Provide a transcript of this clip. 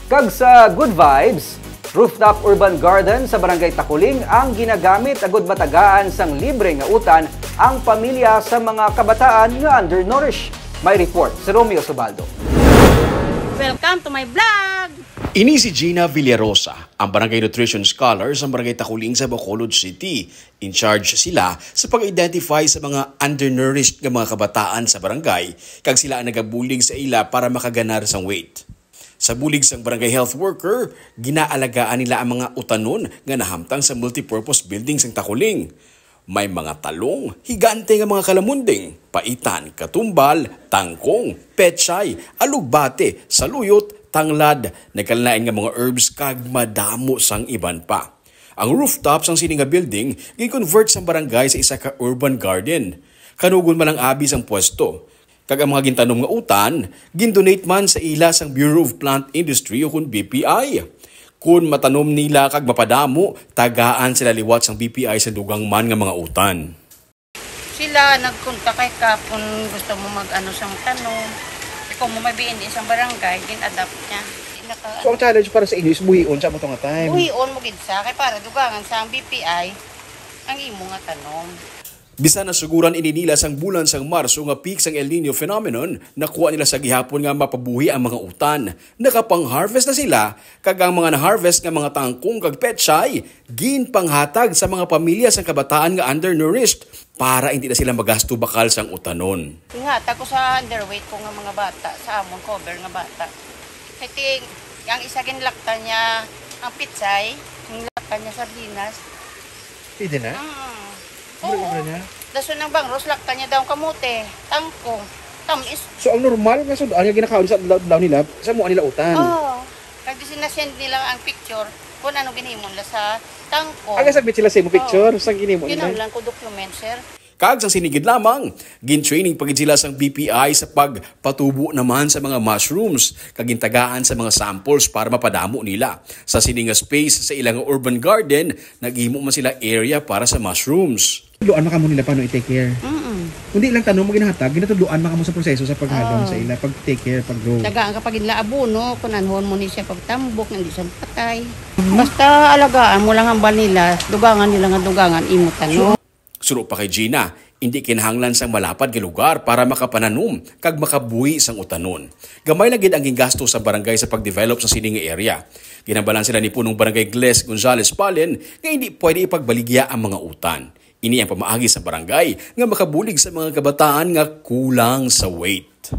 Kag sa Good Vibes, rooftop urban garden sa Barangay Takuling ang ginagamit agud matagaan sang libre nga utan ang pamilya sa mga kabataan nga undernourished. May report si Romeo Subaldo. Welcome to my vlog! Ini si Gina Villarosa, ang barangay nutrition scholar sa Barangay Takuling sa Bacolod City. In charge sila sa pag-identify sa mga undernourished nga mga kabataan sa barangay kag sila ang nagabulig sa ila para makaganar sang weight. Sa bulig sang barangay health worker, ginaalagaan nila ang mga utanon nga nahamtang sa multipurpose building sang Takuling. May mga talong, higante nga mga kalamunding, paitan, katumbal, tangkong, pechay, alugbate, saluyot, tanglad, nagkalnain nga mga herbs kag madamo sang iban pa. Ang rooftop sang sininga building gi-convert sang barangay sa isa ka urban garden. Kanugon man ang abi sang pwesto. Kag ang mga gintanom nga utan, gindonate man sa ila sang Bureau of Plant Industry o kun BPI. Kung matanom nila kag mapadamo, tagaan sila liwat sang BPI sa dugang man nga mga utan. Sila nagkunta kay ka kung gusto mo mag-ano sang tanong. Kung mo mabiin isang barangay, din-adapt niya. So ang challenge para sa inyo is buhion sa mga time? Buhion mo gid sa kay para dugangan sa BPI ang imo nga tanong. Bisa na suguran ininila sang bulan sang Marso nga peak sang El Nino phenomenon, nakuha nila sa gihapon nga mapabuhi ang mga utan. Nakapang-harvest na sila, kag ang mga na-harvest nga mga tangkong kag pechay, ginpanghatag sa mga pamilya sang kabataan nga undernourished para hindi na sila magasto bakal sang utanon. Ingata ko sa underweight ko nga mga bata, sa amon cover nga bata. Kaya ang isa ginlakta niya ang pechay, yung lakta niya sardinas. Pwede na? Oo. Daso ng bangros, lakta niya daw kamote, tangkong, tamis. So ang normal nga sudaan nga ginakaon sa daw nila, sa mga nila utan? Oo. Kasi sinasend nila ang picture kung ano ginhimon la sa tangkong. Ang sabit sila sa imo picture, sa ginimo nila? Kinahanglan ko document, sir. Kag sang sinigid lamang, gin-training pagid sila sang BPI sa pagpatubo naman sa mga mushrooms, kag gintagaan sa mga samples para mapadamo nila. Sa sininga space sa ilang urban garden, naghimo man sila area para sa mushrooms. Luan maka mo nila paano i-take care. Kundi lang tanong mo ginahatag, ginatudluan maka mo sa proseso sa paghalong sa ila, pag-take care, pag-grow. Dagaan kapag inla abono, kung anhon mo ni siya pagtambok, hindi siya patay. Basta alagaan mo lang ang bal nila, dugangan nila nga dugangan, imo tanong. Suro pa kay Gina, hindi kinahanglan sang malapad nga lugar para makapananom kag makabuhi sang utanon. Gamay lang gid ang gingasto sa barangay sa pag-develop sa sininga area. Ginambalan sila ni punong barangay Gles Gonzales Palen nga hindi pwede ipagbaligya ang mga utan. Ini ang pamaagi sa barangay nga makabulig sa mga kabataan nga kulang sa weight.